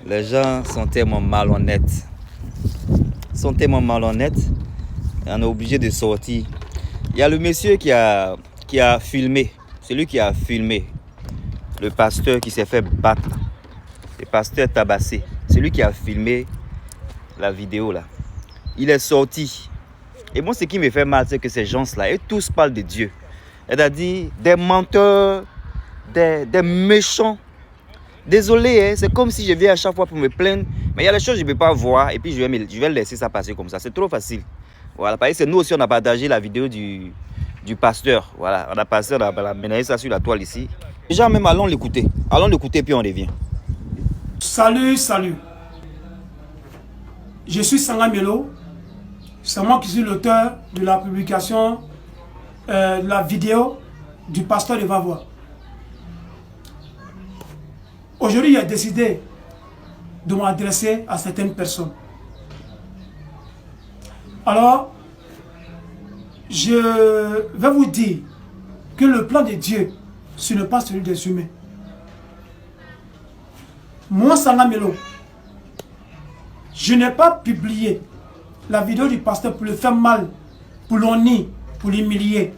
Les gens sont tellement malhonnêtes. On est obligé de sortir. Il y a le monsieur qui a filmé, celui qui a filmé le pasteur qui s'est fait battre, le pasteur tabassé, celui qui a filmé la vidéo là. Il est sorti. Et moi, ce qui me fait mal, c'est que ces gens-là, ils tous parlent de Dieu. C'est-à-dire des menteurs, des méchants. Désolé, hein, c'est comme si je viens à chaque fois pour me plaindre. Mais il y a des choses que je ne peux pas voir et puis je vais laisser ça passer comme ça. C'est trop facile. Voilà, parce que nous aussi, on a partagé la vidéo du pasteur. Voilà, on a menacé ça sur la toile ici. Déjà, même allons l'écouter. Allons l'écouter puis on revient. Salut. Je suis Sanga Melo. C'est moi qui suis l'auteur de la publication de la vidéo du pasteur de Vavois. Aujourd'hui, il a décidé de m'adresser à certaines personnes. Alors, je vais vous dire que le plan de Dieu, ce n'est pas celui des humains. Moi, Sanga Melo, je n'ai pas publié la vidéo du pasteur pour le faire mal, pour l'honnir, pour l'humilier.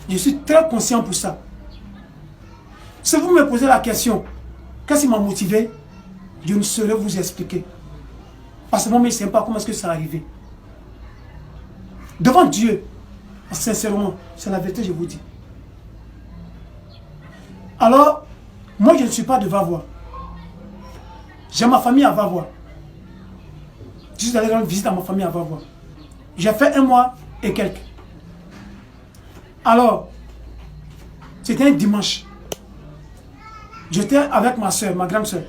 Je suis très conscient pour ça. Si vous me posez la question, qu'est-ce qui m'a motivé, je ne saurais vous expliquer. Parce que moi, je ne sais pas comment est-ce que ça arrivé. Devant Dieu, sincèrement, c'est la vérité, je vous dis. Alors, moi, je ne suis pas de Vavois. J'ai ma famille à Vavois. Je suis allé rendre visite à ma famille à Vavois. J'ai fait 1 mois et quelques. Alors, c'était un dimanche. J'étais avec ma soeur, ma grande soeur.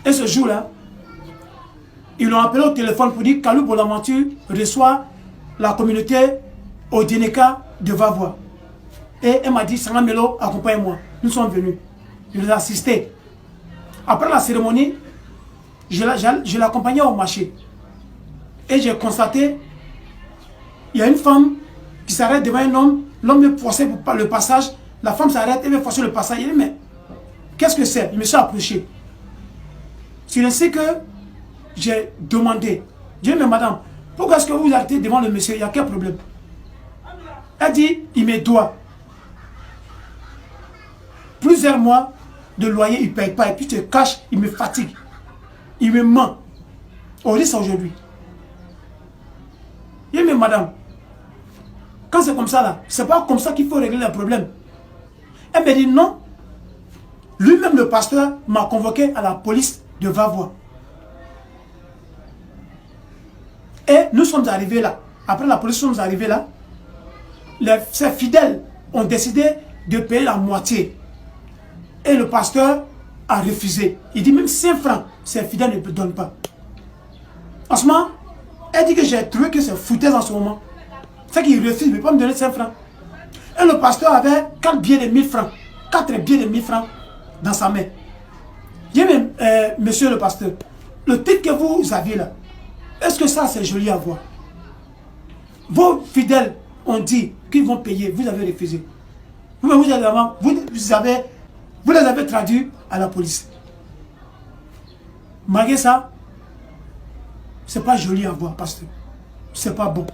Et ce jour-là, ils l'ont appelé au téléphone pour dire que Kalou Bonaventure reçoit la communauté au Dineka de Vavois. Et elle m'a dit, Sanga Melo, accompagne-moi. Nous sommes venus. Je les ai assistés. Après la cérémonie, je l'accompagnais au marché. Et j'ai constaté, il y a une femme qui s'arrête devant un homme. L'homme veut forcer le passage. La femme s'arrête et veut forcer le passage. Il dit, mais qu'est-ce que c'est? Je me suis approché. C'est ainsi que j'ai demandé. J'ai dit, mais madame, pourquoi est-ce que vous arrêtez devant le monsieur? Il y a quel problème? Elle dit, il me doit plusieurs mois de loyer, il ne paye pas. Et puis il te cache, il me fatigue. Il me ment. On dit ça aujourd'hui. Il dit, mais madame, quand c'est comme ça là, c'est pas comme ça qu'il faut régler le problème. Elle me dit non. Lui-même, le pasteur, m'a convoqué à la police de Vavois. Et nous sommes arrivés là. Après la police, nous sommes arrivés là. Ces fidèles ont décidé de payer la moitié. Et le pasteur a refusé. Il dit même 5 francs, ces fidèles ne me donnent pas. En ce moment, elle dit que j'ai trouvé que c'est foutaise en ce moment. C'est qu'il refuse, il ne peut pas me donner 5 francs. Et le pasteur avait 4 billets de 1000 francs. 4 billets de 1000 francs dans sa main. Je dis, mais monsieur le pasteur, le titre que vous aviez là, est-ce que ça c'est joli à voir? Vos fidèles ont dit qu'ils vont payer, vous avez refusé. Vous les avez traduits à la police. Malgré ça, c'est pas joli à voir, pasteur. C'est pas bon.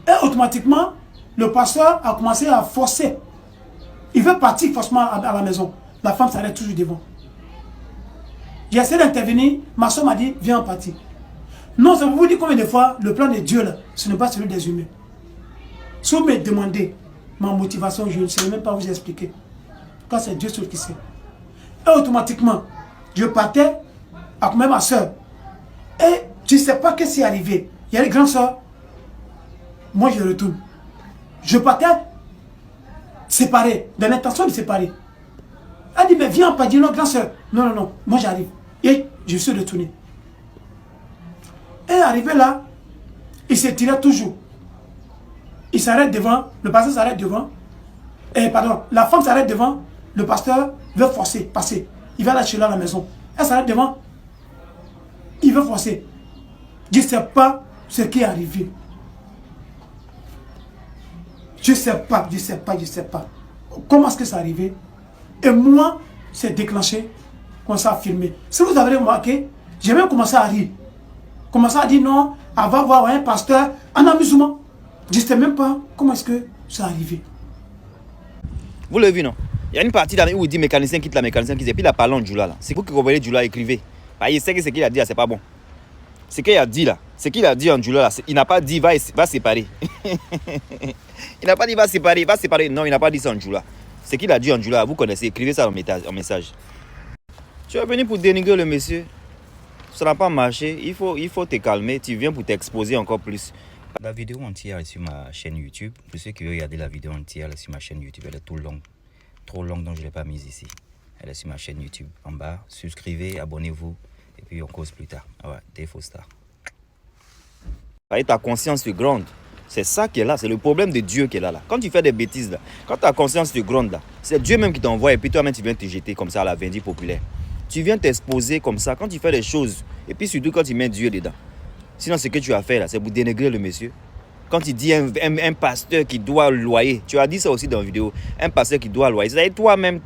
Et automatiquement, le pasteur a commencé à forcer. Il veut partir forcément à la maison. La femme s'arrête toujours devant. J'ai essayé d'intervenir. Ma soeur m'a dit, viens en partir. Non, ça vous dit combien de fois le plan de Dieu, là, ce n'est pas celui des humains. Si vous me demandez ma motivation, je ne sais même pas vous expliquer. Quand c'est Dieu seul qui sait. Et automatiquement, je partais avec ma soeur. Et je ne sais pas qu'est-ce qui est arrivé. Il y a les grandes soeurs. Moi, je retourne. Je partais séparé, dans l'intention de séparer. Elle dit, mais viens pas dire non, grand soeur. Non, moi j'arrive. Et je suis retourné. Et arrivé là, il se tirait toujours. Il s'arrête devant, le pasteur s'arrête devant. La femme s'arrête devant, le pasteur veut forcer, passer. Il va la chez à la maison. Elle s'arrête devant, il veut forcer. Je ne sais pas ce qui est arrivé. Je ne sais pas. Comment est-ce que c'est arrivé? Et moi, c'est déclenché, commencé à filmer. Si vous avez remarqué, j'ai même commencé à rire. Commencé à dire non, elle va voir un pasteur en amusement. Je ne sais même pas comment est-ce que c'est arrivé. Vous l'avez vu, non? Il y a une partie où il dit mécanicien quitte la mécanicien quitte. Et puis il a parlé en Djoula là. C'est vous qui comprenez Djoula, écrivez. Il sait que ce qu'il a dit là, c'est pas bon. Ce qu'il a dit là, ce qu'il a dit en Djoula là, il n'a pas dit va séparer. Il n'a pas dit va séparer. Non, il n'a pas dit ça en Djoula. Ce qu'il a dit en Djoula, vous connaissez, écrivez ça en message. Tu es venu pour dénigrer le monsieur. Ça n'a pas marché. Il faut te calmer. Tu viens pour t'exposer encore plus. La vidéo entière est sur ma chaîne YouTube. Pour ceux qui veulent regarder la vidéo entière, elle est sur ma chaîne YouTube. Elle est trop longue, donc je ne l'ai pas mise ici. Elle est sur ma chaîne YouTube. En bas, souscrivez, abonnez-vous. Et puis on cause plus tard. Ah ouais, Dave Star. Ta conscience te gronde. C'est ça qui est là. C'est le problème de Dieu qui est là. Quand tu fais des bêtises, là, quand ta conscience te gronde, là, c'est Dieu même qui t'envoie. Et puis toi-même, tu viens te jeter comme ça à la vindicte populaire. Tu viens t'exposer comme ça quand tu fais des choses. Et puis surtout quand tu mets Dieu dedans. Sinon, ce que tu as fait là, c'est pour dénigrer le monsieur. Quand tu dis un pasteur qui doit loyer, tu as dit ça aussi dans la vidéo, un pasteur qui doit loyer. C'est toi-même,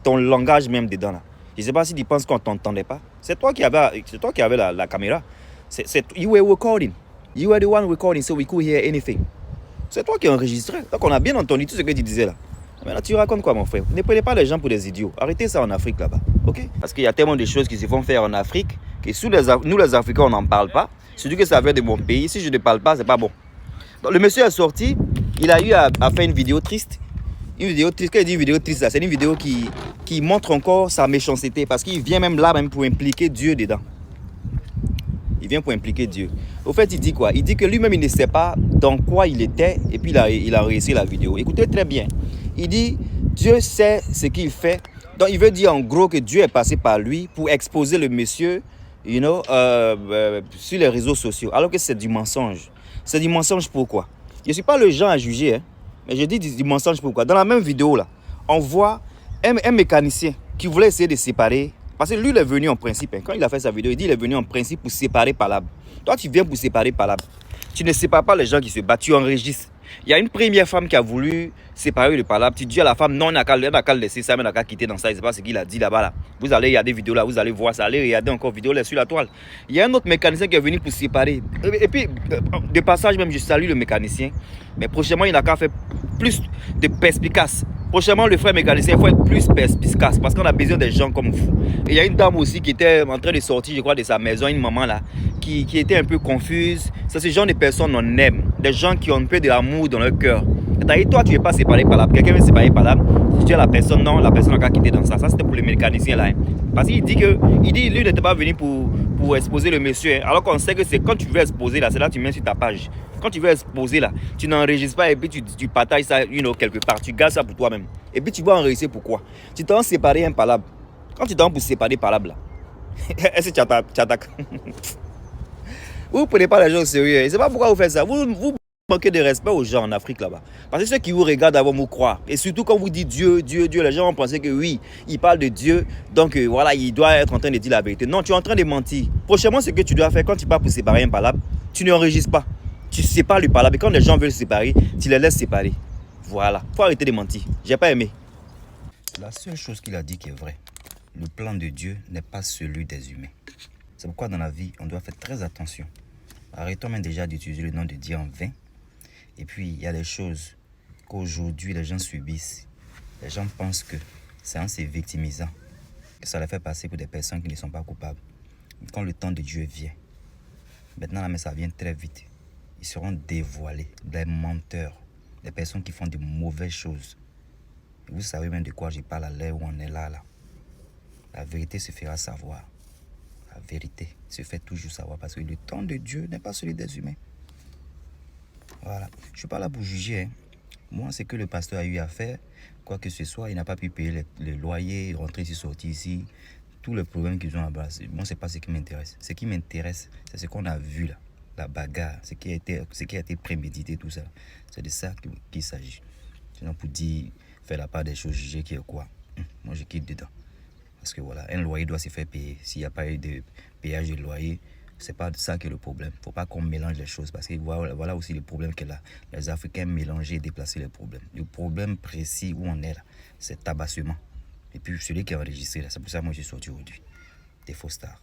ton langage même dedans là. Je ne sais pas si tu penses qu'on ne t'entendait pas. C'est toi qui avais la caméra. You were recording. You were the one recording, so we could hear anything. C'est toi qui enregistrais. Donc on a bien entendu tout ce que tu disais là. Maintenant, tu racontes quoi, mon frère? Ne prenez pas les gens pour des idiots. Arrêtez ça en Afrique là-bas, ok? Parce qu'il y a tellement de choses qui se font faire en Afrique que nous les Africains, on n'en parle pas. Surtout que ça vient de mon pays. Si je ne parle pas, c'est pas bon. Donc le monsieur est sorti, il a eu à faire une vidéo triste. Une vidéo triste. Quand il dit une vidéo triste, c'est une vidéo qui montre encore sa méchanceté. Parce qu'il vient même là même pour impliquer Dieu dedans. Il vient pour impliquer Dieu. Au fait, il dit quoi? Il dit que lui-même, il ne sait pas dans quoi il était. Et puis, il a réussi la vidéo. Écoutez très bien. Il dit, Dieu sait ce qu'il fait. Donc, il veut dire en gros que Dieu est passé par lui pour exposer le monsieur, sur les réseaux sociaux. Alors que c'est du mensonge. C'est du mensonge pourquoi? Je ne suis pas le genre à juger. Hein, mais je dis du mensonge pourquoi? Dans la même vidéo, là, on voit un mécanicien qui voulait essayer de séparer. Parce que lui, il est venu en principe. Hein, quand il a fait sa vidéo, il dit qu'il est venu en principe pour séparer Palab. Toi, tu viens pour séparer Palab. Tu ne sépares pas les gens qui se battent, tu enregistres. Il y a une première femme qui a voulu séparer le Palab. Tu dis à la femme, non, on n'a qu'à le laisser ça, mais on n'a qu'à quitter dans ça. Je ne sais pas ce qu'il a dit là-bas. Là. Vous allez regarder des vidéos là, vous allez voir ça. Allez regarder encore vidéo là sur la toile. Il y a un autre mécanicien qui est venu pour séparer. Et puis, de passage même, je salue le mécanicien. Mais prochainement, il n'a qu'à faire plus de perspicace. Prochainement, le frère mécanicien, il faut être plus perspicace parce qu'on a besoin des gens comme vous. Et il y a une dame aussi qui était en train de sortir, je crois, de sa maison, une maman là, qui était un peu confuse. C'est ce genre de personnes on aime. Des gens qui ont un peu d'amour dans leur cœur. C'est-à-dire, toi, tu n'es pas séparé par là. Quelqu'un veut séparer par là. Si tu es la personne, non, la personne n'a qu'à quitter dans ça. Ça, c'était pour le mécanicien là. Hein. Parce qu'il dit que, lui n'était pas venu pour exposer le monsieur. Hein. Alors qu'on sait que c'est quand tu veux exposer là, c'est là que tu mets sur ta page. Quand tu veux exposer là, tu n'enregistres pas et puis tu partages ça quelque part. Tu gardes ça pour toi-même. Et puis tu vas enregistrer pourquoi? Tu t'en séparé un palabre. Quand tu t'en pour séparer palabre là, est-ce que tu attaques? Vous ne prenez pas les gens au sérieux. Je ne sais pas pourquoi vous faites ça. Vous manquez de respect aux gens en Afrique là-bas. Parce que ceux qui vous regardent avant vous croire. Et surtout quand vous dites Dieu, Dieu, Dieu, les gens vont penser que oui, il parle de Dieu. Donc voilà, il doit être en train de dire la vérité. Non, tu es en train de mentir. Prochainement, ce que tu dois faire quand tu pars pour séparer un palabre, tu n'enregistres pas. Tu sépares le palabre. Et quand les gens veulent séparer, tu les laisses séparer. Voilà. Il faut arrêter de mentir. J'ai pas aimé. La seule chose qu'il a dit qui est vraie, le plan de Dieu n'est pas celui des humains. C'est pourquoi dans la vie, on doit faire très attention. Arrêtons même déjà d'utiliser le nom de Dieu en vain. Et puis, il y a des choses qu'aujourd'hui les gens subissent. Les gens pensent que c'est en se victimisant que ça les fait passer pour des personnes qui ne sont pas coupables. Quand le temps de Dieu vient, maintenant là, mais ça vient très vite. Ils seront dévoilés, des menteurs, des personnes qui font de mauvaises choses. Et vous savez même de quoi je parle à l'heure où on est là. La vérité se fera savoir. La vérité se fait toujours savoir parce que le temps de Dieu n'est pas celui des humains. Voilà. Je ne suis pas là pour juger. Hein. Moi, c'est que le pasteur a eu à faire. Quoi que ce soit, il n'a pas pu payer le loyer, rentrer ici, sortir ici. Tous les problèmes qu'ils ont à base. Moi, ce n'est pas ce qui m'intéresse. Ce qui m'intéresse, c'est ce qu'on a vu là. La bagarre, ce qui a été prémédité, tout ça. C'est de ça qu'il s'agit. Sinon, pour dire, faire la part des choses, juger qui est quoi. Moi, je quitte dedans. Parce que voilà, un loyer doit se faire payer. S'il n'y a pas eu de péage de loyer, c'est pas ça qui est le problème. Il ne faut pas qu'on mélange les choses. Parce que voilà aussi le problème que les Africains mélangent et déplacer les problèmes. Le problème précis où on est là, c'est tabassement. Et puis celui qui a enregistré, là, c'est pour ça que moi je suis sorti aujourd'hui. Des faux stars.